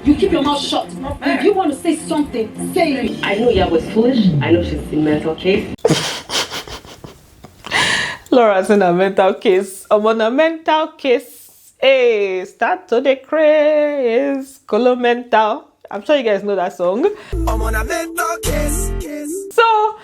You keep your mouth shut. If you want to say something, say it. I know Iyabo's foolish. I know she's in mental case. Laura's in a mental case. I'm on a mental case. Hey, start to the craze. Color mental. I'm sure you guys know that song. I'm on a mental case. So,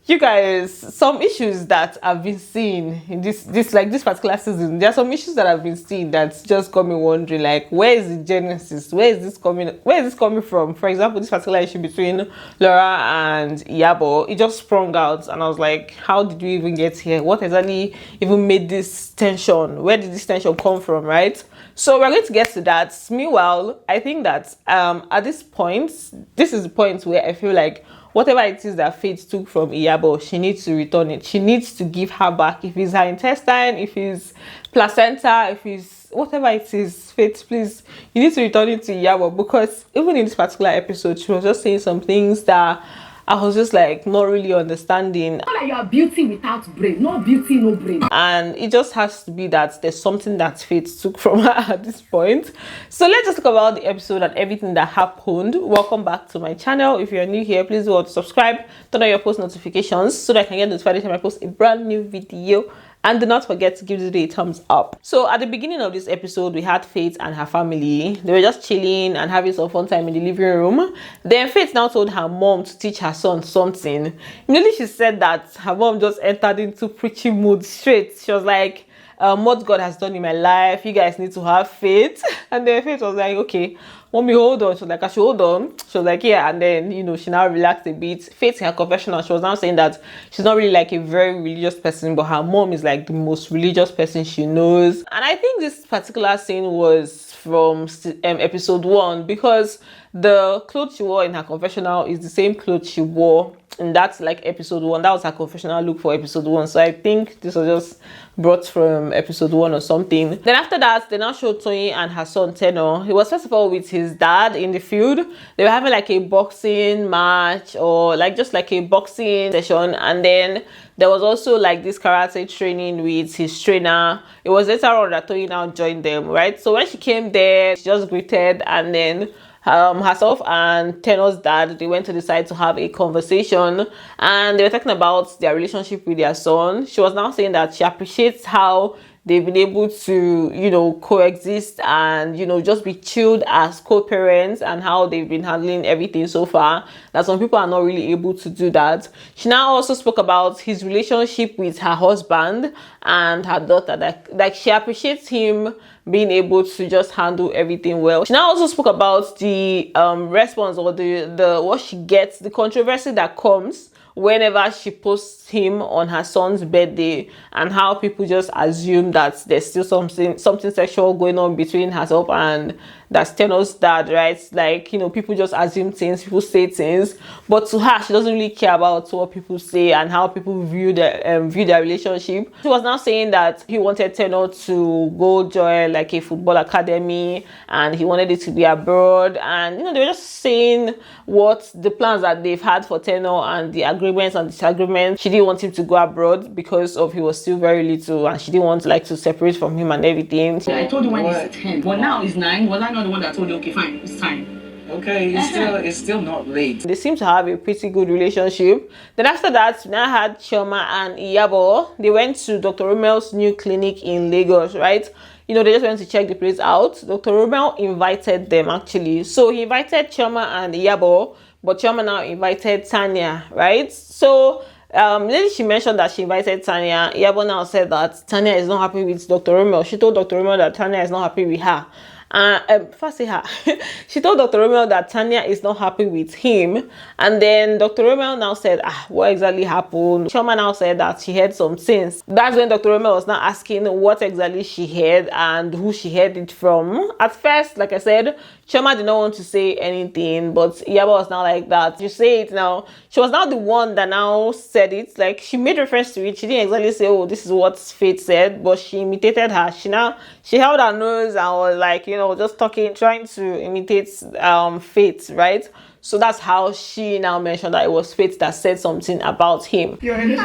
you guys, some issues that I've been seeing in this particular season, there are some issues that I've been seeing that's just got me wondering, like, where is the genesis? Where is this coming from? For example, this particular issue between Laura and Iyabo, it just sprung out, and I was like, how did we even get here? What exactly even made this tension? Where did this tension come from, right? So we're going to get to that. Meanwhile, I think that at this point, this is the point where I feel like whatever it is that Faith took from Iyabo, she needs to return it. She needs to give her back. If it's her intestine, if it's placenta, if it's whatever it is, Faith, please, you need to return it to Iyabo, because even in this particular episode, she was just saying some things that I was just like not really understanding. Not like you are beauty without brain. No beauty, no brain. And it just has to be that there's something that Faith took from her at this point. So let's just talk about the episode and everything that happened. Welcome back to my channel. If you're new here, please do subscribe, turn on your post notifications so that I can get notified every time I post a brand new video. And do not forget to give this video a thumbs up. So at the beginning of this episode, we had Faith and her family. They were just chilling and having some fun time in the living room. Then Faith now told her mom to teach her son something. Immediately she said that her mom just entered into preaching mood straight. She was like, what God has done in my life, you guys need to have faith. And then Faith was like, okay, mommy, hold on. She was like, I should hold on. She was like, yeah. And then, you know, she now relaxed a bit. Faith in her confessional, she was now saying that she's not really like a very religious person, but her mom is like the most religious person she knows. And I think this particular scene was from episode 1, because the clothes she wore in her confessional is the same clothes she wore in that like episode 1. That was her confessional look for episode 1. So I think this was just brought from episode 1 or something. Then after that, they now showed Tony and her son Tenor. He was first of all with his dad in the field. They were having like a boxing match, or like just like a boxing session, and then there was also like this karate training with his trainer. It was later on that Tony now joined them, right? So when she came there, she just greeted, and then herself and Tenor's dad, they went to decide to have a conversation, and they were talking about their relationship with their son. She was now saying that she appreciates how they've been able to, you know, coexist and, you know, just be chilled as co-parents, and how they've been handling everything so far, that some people are not really able to do that. She now also spoke about his relationship with her husband and her daughter, like she appreciates him being able to just handle everything well. She now also spoke about the response, or the what she gets, the controversy that comes whenever she posts him on her son's birthday, and how people just assume that there's still something sexual going on between herself and that's Tenor's dad, right? Like, you know, people just assume things, people say things, but to her, she doesn't really care about what people say and how people view their relationship. She was now saying that he wanted Tenor to go join like a football academy, and he wanted it to be abroad, and, you know, they were just saying what the plans that they've had for Tenor and the agreements and disagreements. She didn't want him to go abroad because of he was still very little, and she didn't want like to separate from him and everything. I told you when he's 10, but now he's 9. Was I not the one that told you, okay, fine, it's time? Okay, it's still not late. They seem to have a pretty good relationship. Then after that, we now had Chioma and Iyabo. They went to Dr. Romel's new clinic in Lagos, right? You know, they just went to check the place out. Dr. Romel invited them, actually. So he invited Chioma and Iyabo, but Chioma now invited Tanya, right? So then she mentioned that she invited Tanya. Iyabo now said that Tanya is not happy with Dr. Romel. She told Dr. Romel that Tanya is not happy with her. First her. She told Dr. Romel that Tanya is not happy with him, and then Dr. Romel now said, what exactly happened? Chioma now said that she heard some things. That's when Dr. Romel was now asking what exactly she heard and who she heard it from. At first, like I said, Chioma did not want to say anything, but Iyabo was now like that. You say it now. She was now the one that now said it. Like, she made reference to it. She didn't exactly say, oh, this is what Faith said, but she imitated her. She held her nose and was like, you know, just talking, trying to imitate Faith, right? So that's how she now mentioned that it was Faith that said something about him. Your initial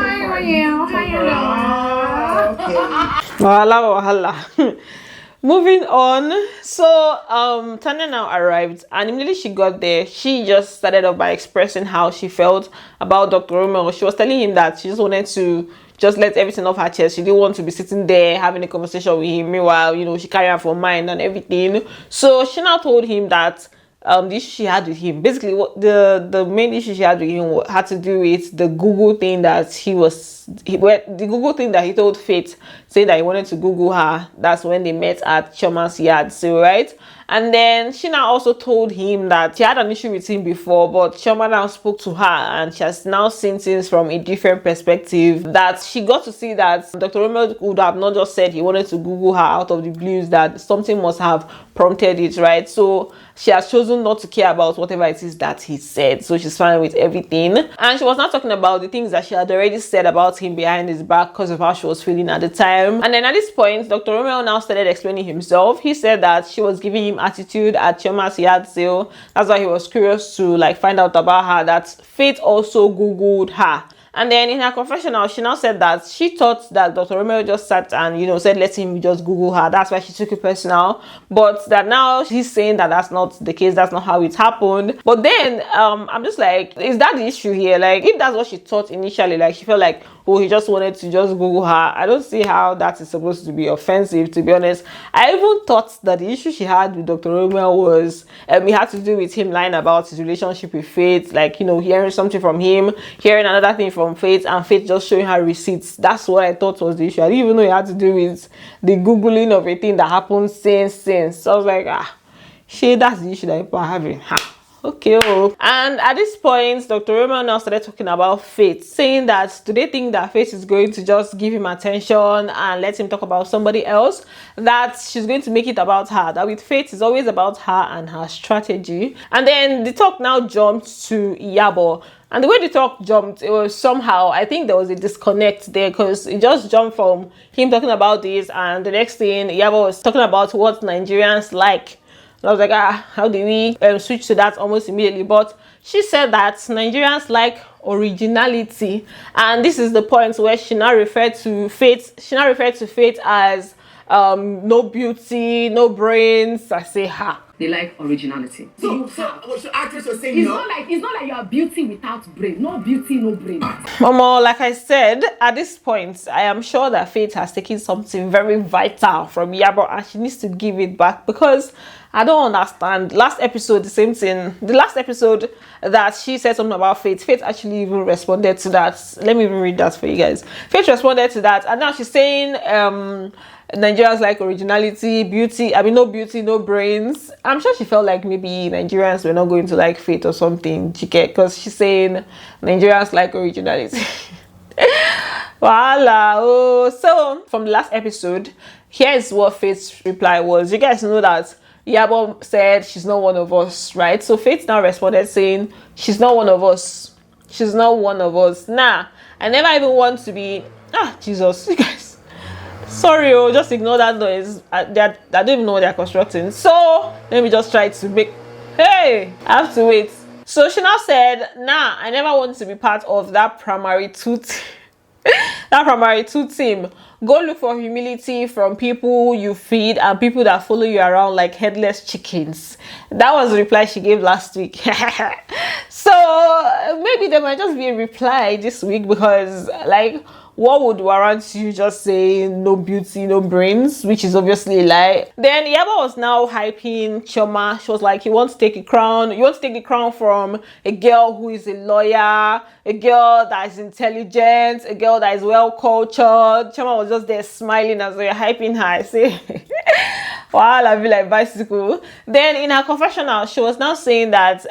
Wahala. Moving on. So Tanya now arrived, and immediately she got there, she just started off by expressing how she felt about Dr. Romeo. She was telling him that she just wanted to just let everything off her chest. She didn't want to be sitting there having a conversation with him. Meanwhile, you know, she carried her for mind and everything. So she now told him that the issue she had with him, basically what the main issue she had with him had to do with the Google thing that the Google thing that he told Faith, saying that he wanted to Google her. That's when they met at Chioma's yard sale, right? And then she now also told him that she had an issue with him before, but Chioma now spoke to her and she has now seen things from a different perspective. That she got to see that Dr. Romeo would have not just said he wanted to Google her out of the blues, that something must have prompted it, right? So she has chosen not to care about whatever it is that he said. So she's fine with everything. And she was not talking about the things that she had already said about him behind his back because of how she was feeling at the time. And then at this point, Dr. Romeo now started explaining himself. He said that she was giving him attitude at Chioma's yard sale. That's why he was curious to like find out about her, that Faith also Googled her. And then in her confessional, she now said that she thought that Dr. Romeo just sat and, you know, said, let him just Google her. That's why she took it personal. But that now she's saying that that's not the case. That's not how it happened. But then I'm just like, is that the issue here? Like, if that's what she thought initially, like she felt like, oh, he just wanted to just Google her. I don't see how that is supposed to be offensive, to be honest. I even thought that the issue she had with Dr. Romeo was it had to do with him lying about his relationship with Faith, like, you know, hearing something from him, hearing another thing from Faith, and Faith just showing her receipts. That's what I thought was the issue. I didn't even know it had to do with the Googling of a thing that happened since. So I was like, shit, that's the issue that people are having. Okay. And at this point, Dr. Romeo now started talking about Faith, saying that do they think that Faith is going to just give him attention and let him talk about somebody else, that she's going to make it about her, that with Faith it's always about her and her strategy. And then the talk now jumped to Iyabo. And the way the talk jumped, it was somehow, I think there was a disconnect there, because it just jumped from him talking about this, and the next thing Iyabo was talking about what Nigerians like. And I was like, how do we switch to that almost immediately? But she said that Nigerians like originality, and this is the point where she now referred to Faith. She now referred to Faith as no beauty, no brains. I say, They like originality. So actress was saying, it's not like you are beauty without brain. No beauty, no brain. Momo, like I said, at this point, I am sure that Faith has taken something very vital from Iyabo, and she needs to give it back, because I don't understand. Last episode, the same thing. The last episode that she said something about Faith, Faith actually even responded to that. Let me even read that for you guys. Faith responded to that, and now she's saying Nigerians like originality, beauty. I mean, no beauty, no brains. I'm sure she felt like maybe Nigerians were not going to like Faith or something, because she's saying Nigerians like originality. Voila. Oh, so from the last episode, here's what Faith's reply was. You guys know that Iyabo said she's not one of us, right? So Faith now responded saying she's not one of us. She's not one of us. Nah, I never even want to be. Jesus, you guys. Sorry, just ignore that noise. I don't even know what they're constructing. So let me just try to make. Hey, I have to wait. So she now said, nah, I never want to be part of that primary two team. Go look for humility from people you feed and people that follow you around like headless chickens. That was the reply she gave last week. So maybe there might just be a reply this week, because like, what would warrant you just saying no beauty, no brains, which is obviously a lie? Then Iyabo was now hyping Chioma. She was like, you want to take a crown? You want to take a crown from a girl who is a lawyer, a girl that is intelligent, a girl that is well cultured. Chioma was just there smiling as they were hyping her. I say, wow, I feel like bicycle. Then in her confessional, she was now saying that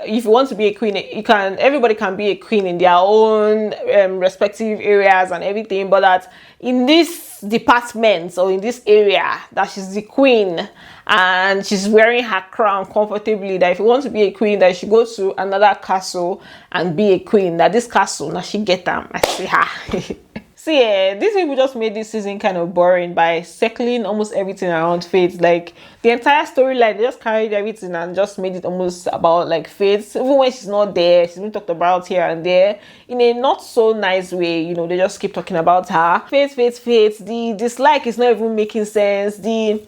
if you want to be a queen, everybody can be a queen in their own respective areas and everything, but that in this department or in this area, that she's the queen and she's wearing her crown comfortably, that if you want to be a queen, that you should go to another castle and be a queen, that this castle, now she get them. I see her. See, these people just made this season kind of boring by circling almost everything around Faith. Like the entire storyline, they just carried everything and just made it almost about like Faith. Even when she's not there, she's been talked about here and there in a not so nice way. You know, they just keep talking about her. Faith. The dislike is not even making sense. The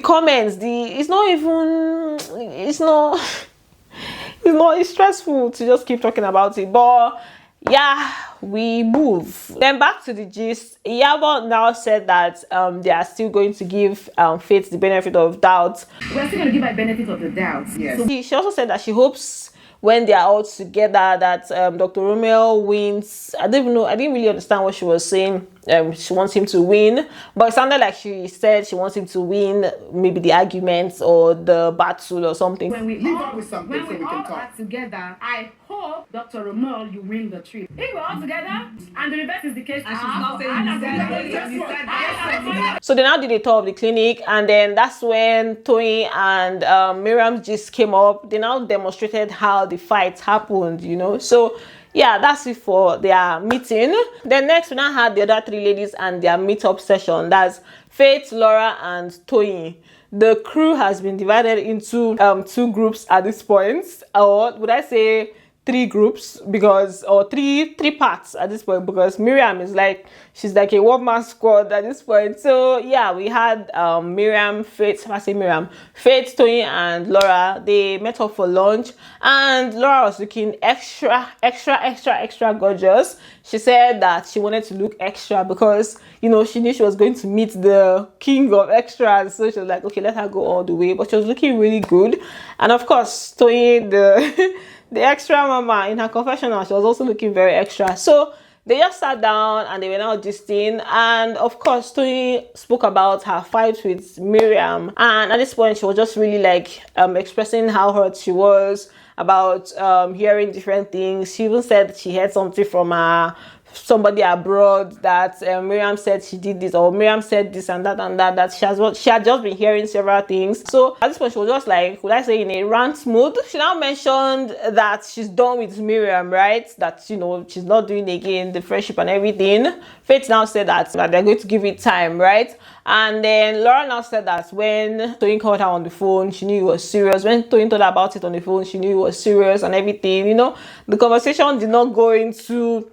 comments, it's stressful to just keep talking about it. But yeah, we move. Then back to the gist. Iyabo now said that they are still going to give Faith the benefit of doubt. We're still going to give her benefit of the doubt. Yes. So she also said that she hopes when they are all together that Dr. Romeo wins. I didn't really understand what she was saying. She wants him to win, but it sounded like she said she wants him to win maybe the arguments or the battle or something. When we Leave all, out with something when so we we can all talk. are together, I hope, Dr. Romeo, you win the trip. If we're all together, and the reverse is the case, And she's not saying that. So they now did a tour of the clinic, and then that's when Tony and Miriam's gist came up. They now demonstrated how the fight happened, you know. So yeah, that's it for their meeting. Then next we now had the other three ladies and their meetup session. That's Faith, Laura, and Tony. The crew has been divided into 2 groups at this point, or would I say 3 groups, because or three parts at this point, because Miriam is like, she's like a one-man squad at this point. So yeah, we had Miriam, Faith, Faith, Tony, and Laura. They met up for lunch, and Laura was looking extra gorgeous. She said that she wanted to look extra because, you know, she knew she was going to meet the king of extras. So she was like, okay, let her go all the way. But she was looking really good. And of course, Tony, the extra mama, in her confessional, she was also looking very extra. So they just sat down and they were now gisting. And of course, Tony spoke about her fight with Miriam. And at this point, she was just really like expressing how hurt she was about hearing different things. She even said she heard something from somebody abroad that Miriam said she did this, or Miriam said this and that she had just been hearing several things. So at this point she was just like, would I say, in a rant mood. She now mentioned that she's done with Miriam, right? That, you know, she's not doing again the friendship and everything. Faith now said that they're going to give it time, right? And then Laura now said that when Tony called her on the phone, she knew it was serious. When Tony told her about it on the phone, she knew it was serious and everything. You know, the conversation did not go into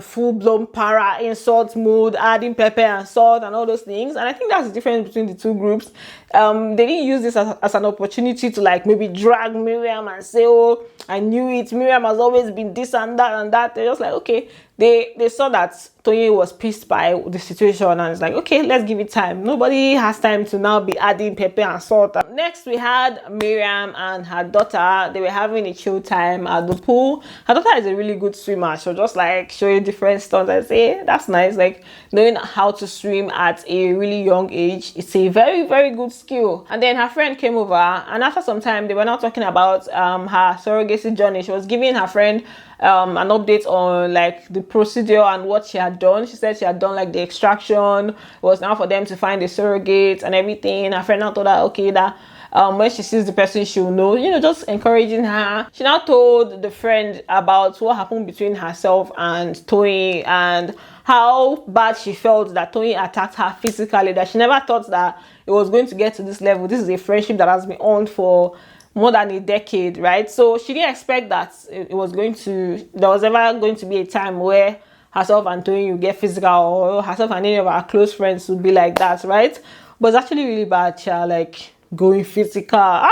full-blown para insult mood, adding pepper and salt and all those things. And I think that's the difference between the 2 groups. They didn't use this as an opportunity to like maybe drag Miriam and say, oh, I knew it, Miriam has always been this and that and that. They're just like, okay, they saw that Tony was pissed by the situation and it's like, okay, let's give it time. Nobody has time to now be adding pepper and salt. Next we had Miriam and her daughter. They were having a chill time at the pool. Her daughter is a really good swimmer. She'll just like show you different stunts. I say, hey, that's nice. Like knowing how to swim at a really young age, it's a very, very good skill. And then her friend came over, and after some time they were now talking about her surrogacy journey. She was giving her friend an update on like the procedure and what she had done. She said she had done like the extraction. It was now for them to find the surrogate and everything. Her friend now told her, okay, that when she sees the person, she'll know, you know, just encouraging her. She now told the friend about what happened between herself and Tony and how bad she felt that Tony attacked her physically, that she never thought that it was going to get to this level. This is a friendship that has been on for more than a decade, right? So she didn't expect that there was ever going to be a time where herself and Tony will get physical, or herself and any of our close friends would be like that, right? But it's actually really bad, like going physical.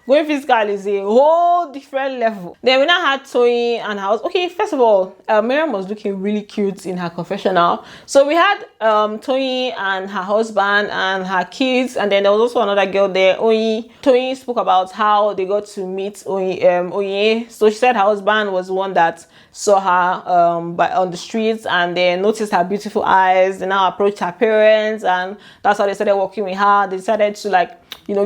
Going physical is a whole different level. Then we now had Tony and house. Okay, first of all, Miriam was looking really cute in her confessional. So we had Tony and her husband and her kids, and then there was also another girl there, Oyi. Tony spoke about how they got to meet Oyi. So she said her husband was the one that saw her on the streets and then noticed her beautiful eyes. They now approached her parents, and that's how they started working with her. They decided to, like, you know,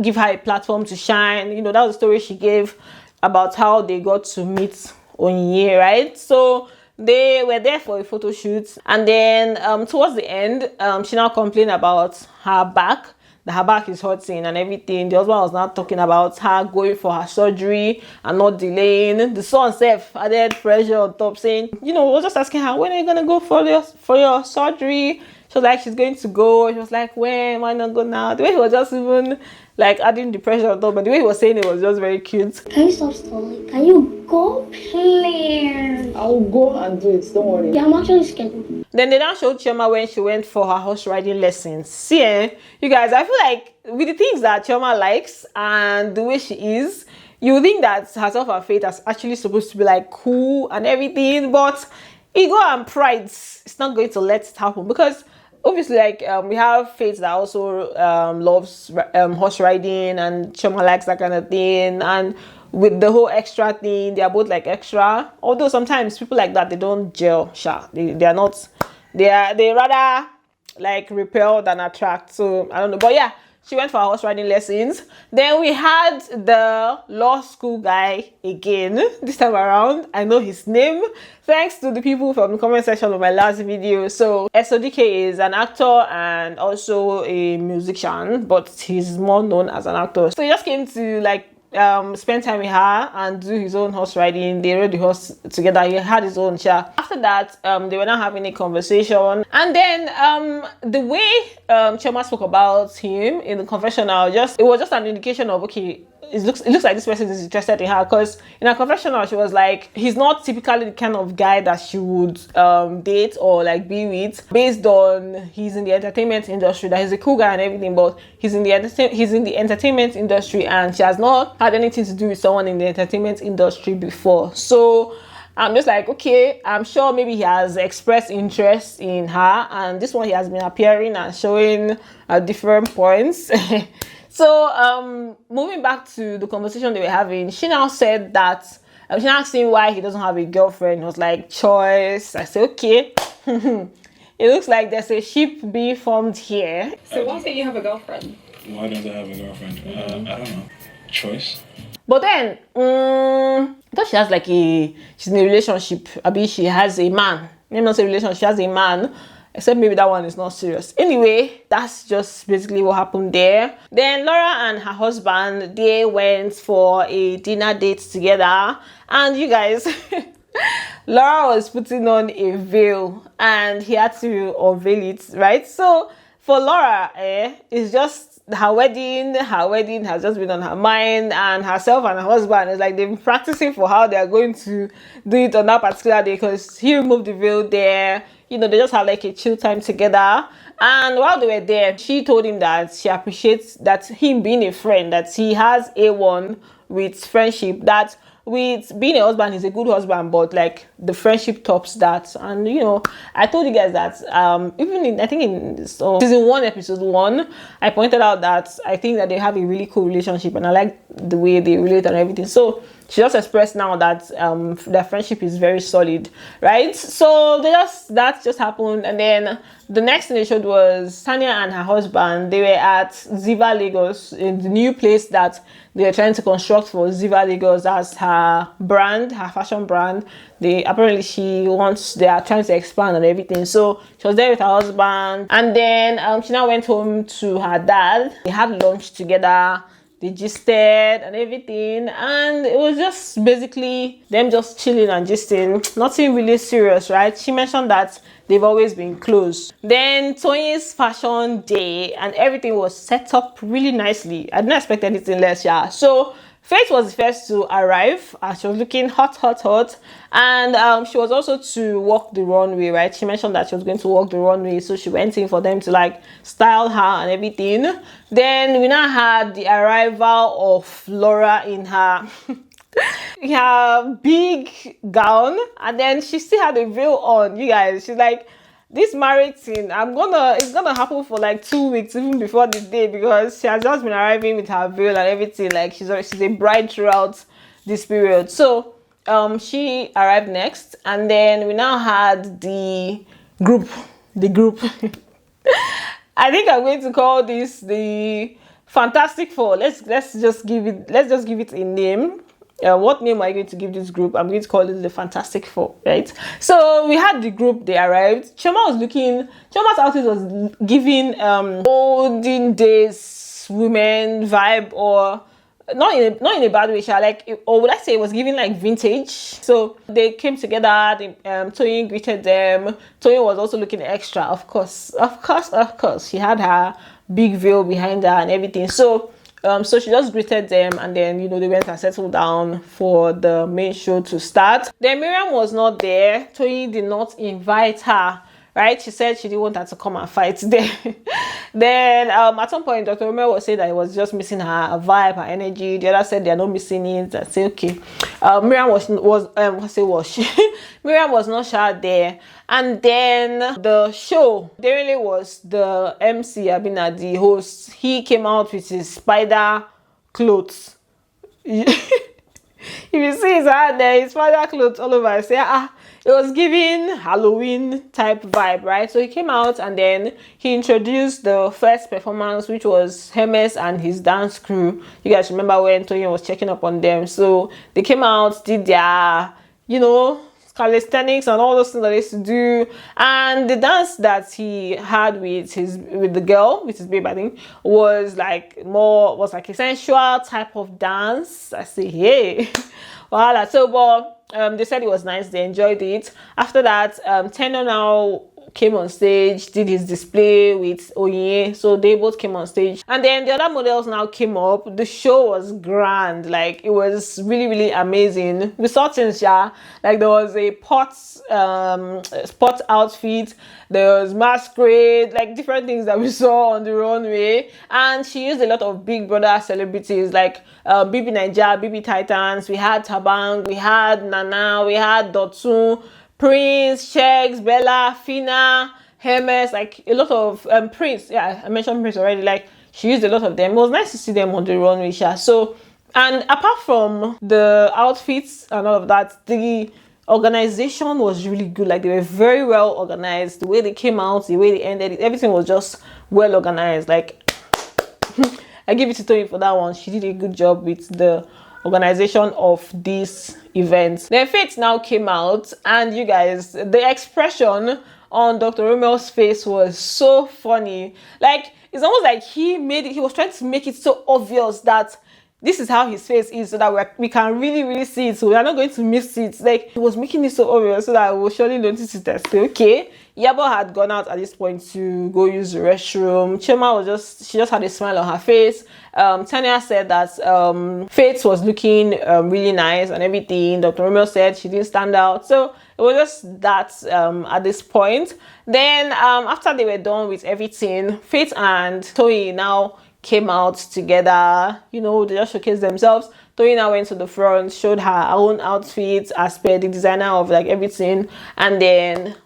give her a platform to shine. You know, that was the story she gave about how they got to meet Onyinye, right? So they were there for a photo shoot, and then towards the end, she now complained about her back, that her back is hurting and everything. The husband was not talking about her going for her surgery and not delaying. The son self added pressure on top, saying, was just asking her, when are you gonna go for your surgery? She was like, she's going to go. She was like, when? Why not go now? The way he was just even like adding the pressure on top, but the way he was saying it was just very cute. Can you stop stalling? Can you go, please? I'll go and do it. Don't worry. Yeah, I'm actually scheduled. Then they now showed Chioma when she went for her horse riding lessons. See, you guys, I feel like with the things that Chioma likes and the way she is, you think that herself and Faith is actually supposed to be like cool and everything, but ego and pride is not going to let it happen, because obviously, like, we have Faith that also loves horse riding, and Chioma likes that kind of thing, and with the whole extra thing, they are both like extra. Although sometimes people like that, they don't gel. They are not. They rather like repel than attract. So I don't know, but yeah, she went for her horse riding lessons. Then we had the law school guy again this time around. I know his name thanks to the people from the comment section of my last video. So SODK is an actor and also a musician, but he's more known as an actor. So he just came to like spend time with her and do his own horse riding. They rode the horse together. He had his own chair. After that, they were now having a conversation, and then the way Chioma spoke about him in the confessional, it was just an indication of, okay, it looks like this person is interested in her, because in her confessional she was like, he's not typically the kind of guy that she would date or like be with, based on he's in the entertainment industry, that he's a cool guy and everything, but he's in the entertainment industry, and she has not had anything to do with someone in the entertainment industry before. So I'm just like, okay, I'm sure maybe he has expressed interest in her, and this one he has been appearing and showing at different points. So moving back to the conversation they were having, she now said that she asked him why he doesn't have a girlfriend. He was like, choice. I said, okay. It looks like there's a ship being formed here. So why don't you have a girlfriend? Why don't I have a girlfriend? I don't know. Choice. But then, I thought she has like she's in a relationship. Abi, she has a man. Maybe not a relationship, she has a man. Except maybe that one is not serious. Anyway, that's just basically what happened there. Then Laura and her husband, they went for a dinner date together. And you guys, Laura was putting on a veil and he had to unveil it, right? So for Laura, it's just her wedding has just been on her mind, and herself and her husband is like they've been practicing for how they're going to do it on that particular day, because he removed the veil there. They just had like a chill time together. And while they were there, she told him that she appreciates that him being a friend, that he has A1 with friendship, that with being a husband, he's a good husband, but like the friendship tops that. And I told you guys that even in season 1, episode 1, I pointed out that I think that they have a really cool relationship, and I like the way they relate and everything. So she just expressed now that their friendship is very solid, right? So that just happened. And then the next thing they showed was Tanya and her husband. They were at Ziva Lagos, in the new place that they are trying to construct for Ziva Lagos as her brand, her fashion brand. They are trying to expand and everything. So she was there with her husband, and then she now went home to her dad. They had lunch together. They gisted and everything, and it was just basically them just chilling and gisting, nothing really serious, right? She mentioned that they've always been close. Then Tony's fashion day and everything was set up really nicely. I didn't expect anything less, yeah. So Faith was the first to arrive. She was looking hot, and she was also to walk the runway, right? She mentioned that she was going to walk the runway, so she went in for them to like style her and everything. Then we now had the arrival of Laura in her her big gown, and then she still had a veil on. You guys, she's like, this marriage thing, it's gonna happen for like 2 weeks, even before the day, because she has just been arriving with her veil and everything. Like she's a bride throughout this period. So she arrived next, and then we now had the group. I think I'm going to call this the Fantastic Four. Let's just give it a name. what name are you going to give this group? I'm going to call it the Fantastic Four, right? So we had the group, they arrived. Choma's outfit was giving olden days women vibe, or not in a bad way, or would I say it was giving like vintage. So they came together. Toyin greeted them. Toyin was also looking extra, of course. She had her big veil behind her and everything. So she just greeted them, and then they went and settled down for the main show to start. Then Miriam was not there. Toyin did not invite her. Right, she said she didn't want her to come and fight there. Then at some point, Dr. Romero was saying that it was just missing her vibe, her energy. The other said they're not missing it. I say okay. Miriam Miriam was not sure there. And then the show, there really was the MC, Abina, the host. He came out with his spider clothes. If you see his hand there, his spider clothes all over. I say, it was giving Halloween type vibe, right? So he came out and then he introduced the first performance, which was Hermes and his dance crew. You guys remember when Toyin was checking up on them? So they came out, did their, calisthenics and all those things that they used to do. And the dance that he had with his babe, I think, was like a sensual type of dance. I say, hey, voila. So, but they said it was nice. They enjoyed it. After that, Tenor now came on stage, did his display with Oye. So they both came on stage. And then the other models now came up. The show was grand. Like, it was really, really amazing. We saw things, like there was a sport outfit, there was masquerade, like different things that we saw on the runway. And she used a lot of Big Brother celebrities like Bibi Naija, Bibi Titans. We had Tabang, we had Nana, we had Dotun, Prince, Checks, Bella, Fina, Hermes, like a lot of Prince. Yeah, I mentioned Prince already. Like, she used a lot of them. It was nice to see them on the runway. So, and apart from the outfits and all of that, the organization was really good. Like, they were very well organized. The way they came out, the way they ended it, everything was just well organized. Like, I give it to Toyin for that one. She did a good job with the organization of this event. Then Faith now came out, and you guys, the expression on Dr. Romel's face was so funny. Like, it's almost like he was trying to make it so obvious that this is how his face is, so that we can really, really see it. So we are not going to miss it. Like, he was making it so obvious so that we'll surely notice it and say, okay. Iyabo had gone out at this point to go use the restroom. Chima she just had a smile on her face. Tanya said that Faith was looking really nice and everything. Dr. Romeo said she didn't stand out. So it was just that at this point. Then after they were done with everything, Faith and Toyin now came out together. They just showcased themselves. Toyin now went to the front, showed her own outfit as per the designer of like everything, and then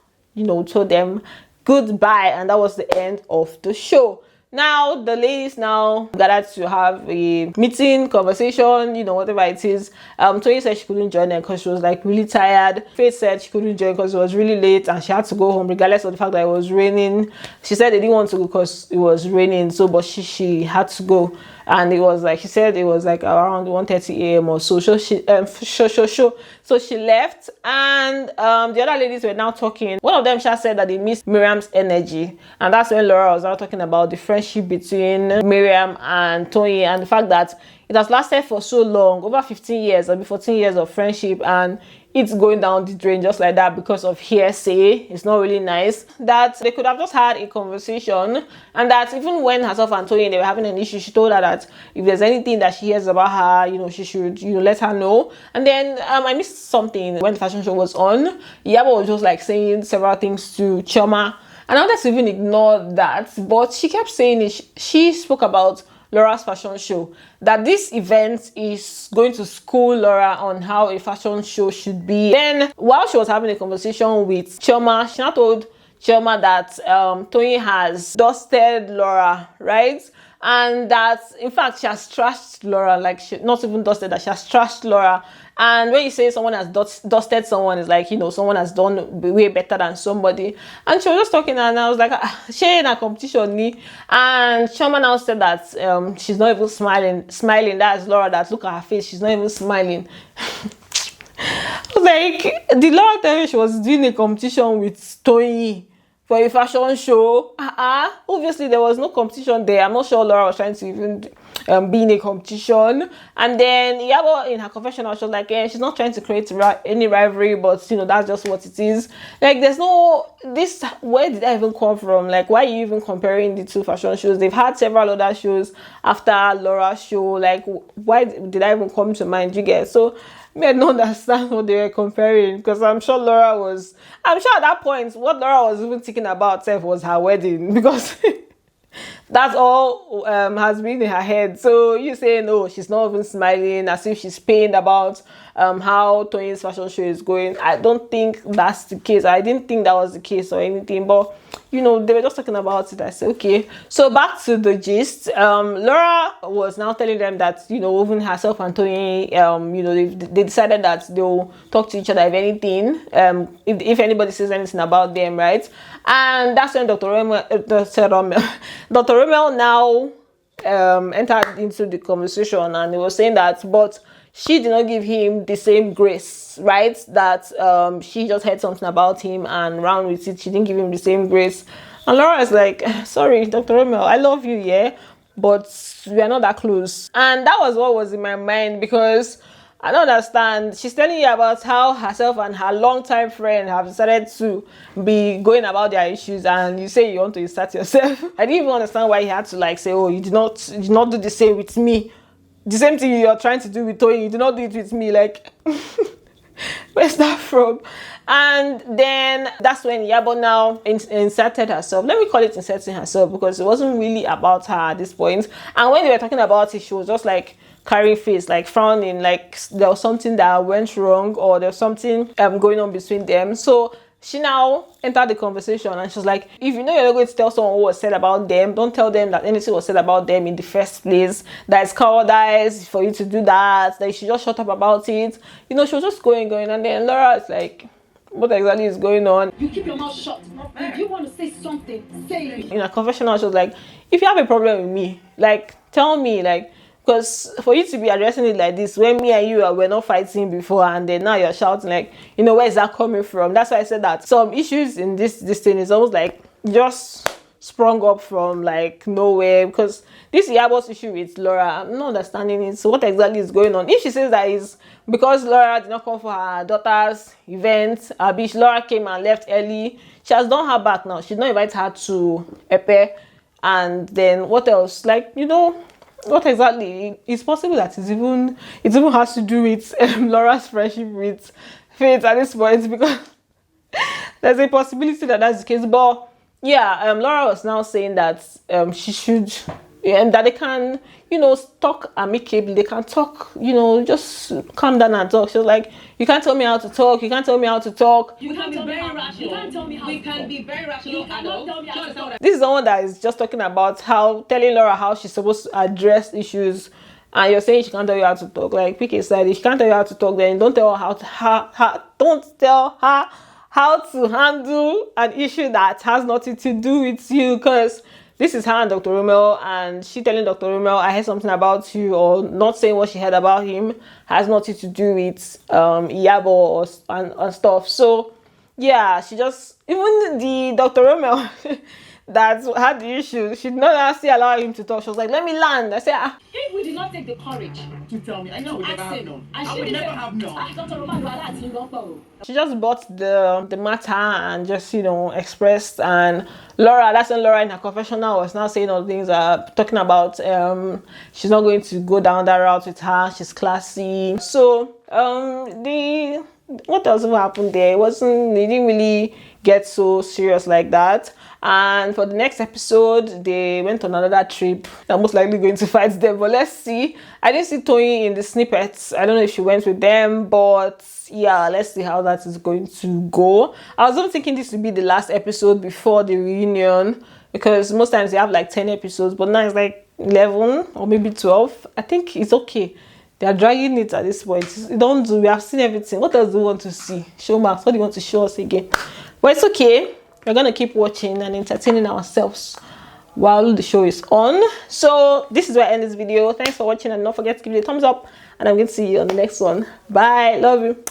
told them goodbye, and that was the end of the show. Now the ladies now gathered to have a meeting, conversation, whatever it is. Toyin said she couldn't join them because she was like really tired. Faith said she couldn't join because it was really late and she had to go home regardless of the fact that it was raining. She said they didn't want to go because it was raining, so but she had to go. And it was like, she said it was like around 1:30 a.m. or so. So she left, and the other ladies were now talking. One of them said that they missed Miriam's energy, and that's when Laura was now talking about the friendship between Miriam and Toyin, and the fact that it has lasted for so long, over 15 years, maybe 14 years of friendship, and it's going down the drain just like that because of hearsay. It's not really nice. That they could have just had a conversation, and that even when herself and Toyin, they were having an issue, she told her that if there's anything that she hears about her, she should, let her know. And then I missed something when the fashion show was on. Iyabo was just like saying several things to Chioma, and I wanted to even ignore that, but she kept saying it. She spoke about Laura's fashion show, that this event is going to school Laura on how a fashion show should be. Then while she was having a conversation with Chioma, she now told Chioma that Toyin has dusted Laura, right? and that in fact she has trashed Laura, like she not even dusted that, she has trashed Laura. And when you say someone has dusted someone, it's like, you know, someone has done way better than somebody. And she was just talking, and I was like, she in a competition ni. And Shoma now said that she's not even smiling. That's Laura, that look at her face, she's not even smiling. I was like, the Laura tell me she was doing a competition with Tony for a fashion show. Obviously there was no competition there. I'm not sure Laura was trying to even be in a competition. And then Iyabo in her confessional, she was like, yeah, she's not trying to create any rivalry, but you know, that's just what it is. Like, there's no this, where did that even come from? Like, why are you even comparing the two fashion shows? They've had several other shows after Laura's show. Like, why did I even come to mind? You get? So I don't understand what they were comparing, because I'm sure at that point what Laura was even thinking about herself was her wedding, because that's all has been in her head. So you say no, she's not even smiling, as if she's pained about how Tony's fashion show is going. I don't think that's the case. I didn't think that was the case or anything, but you know, they were just talking about it. I said, okay. So back to the gist. Laura was now telling them that, you know, even herself and Tony, you know, they decided that they'll talk to each other if anything, if anybody says anything about them, right? And that's when Dr. Romel now entered into the conversation, and he was saying that, but she did not give him the same grace, right? That she just heard something about him and ran with it. She didn't give him the same grace. And Laura is like, sorry, Dr. Romel, I love you, yeah, but we are not that close. And that was what was in my mind, because I don't understand. She's telling you about how herself and her longtime friend have decided to be going about their issues, and you say you want to insert yourself. I didn't even understand why he had to like say, oh, you did not do the same with me. The same thing you're trying to do with Tony, you do not do it with me. Like, where's that from? And then that's when Iyabo now inserted herself. Let me call it inserting herself, because it wasn't really about her at this point. And when they were talking about it, she was just like carrying face, like frowning, like there was something that went wrong, or there was something going on between them. So she now entered the conversation, and she was like, if you know you're not going to tell someone what was said about them, don't tell them that anything was said about them in the first place. That it's cowardice for you to do that. That you should just shut up about it. You know, she was just going, and then Laura is like, what exactly is going on? You keep your mouth shut. If you want to say something, say it. In a confessional, she was like, if you have a problem with me, like, tell me, like, because for you to be addressing it like this, when me and you were not fighting before, and then now you're shouting, like, you know, where is that coming from? That's why I said that some issues in this thing is almost like just sprung up from like nowhere, because this Iyabo's issue with Laura, I'm not understanding it. So what exactly is going on? If she says that is because Laura did not come for her daughter's event, Laura came and left early, she has done her back now. She's not invited her to Epe. And then what else? Like, you know, what exactly? It's possible that it even has to do with Laura's friendship with Faith at this point, because there's a possibility that that's the case. But yeah, Laura was now saying that she should, and that they can, you know, talk amicably. They can talk, you know, just calm down and talk. She was like, you can't tell me how to talk. You can't tell me how to talk. You can be very rational. You can't tell me how to talk. We can be very rational. This is someone that is just talking about how, telling Laura how she's supposed to address issues, and you're saying she can't tell you how to talk. Like, pick a side. If she can't tell you how to talk, then don't tell her don't tell her how to handle an issue that has nothing to do with you, because this is her and Dr. Romel, and she telling Dr. Romel, I heard something about you, or not saying what she heard about him has nothing to do with Iyabo and stuff. So yeah, she just, even the Dr. Romel that had the issue, she did not actually allow him to talk. She was like, let me land. I said, if we did not take the courage To tell me, I know, would never have known. I would never have known. Dr. Roman, you are that you don't follow. she just bought the matter and just, you know, expressed. And Laura, that's when Laura in her confessional was now saying all things, talking about she's not going to go down that route with her, she's classy. So what else happened there? They didn't really get so serious like that. And for the next episode, they went on another trip. They're most likely going to fight them, but let's see. I didn't see Tony in the snippets. I don't know if she went with them, but yeah, let's see how that is going to go. I was even thinking this would be the last episode before the reunion, because most times they have like 10 episodes, but now it's like 11 or maybe 12. I think it's okay. They are dragging it at this point. Don't do. We have seen everything. What else do you want to see? Show Max. What do you want to show us again? But it's okay. We're gonna keep watching and entertaining ourselves while the show is on. So this is where I end this video. Thanks for watching, and don't forget to give it a thumbs up. And I'm going to see you on the next one. Bye. Love you.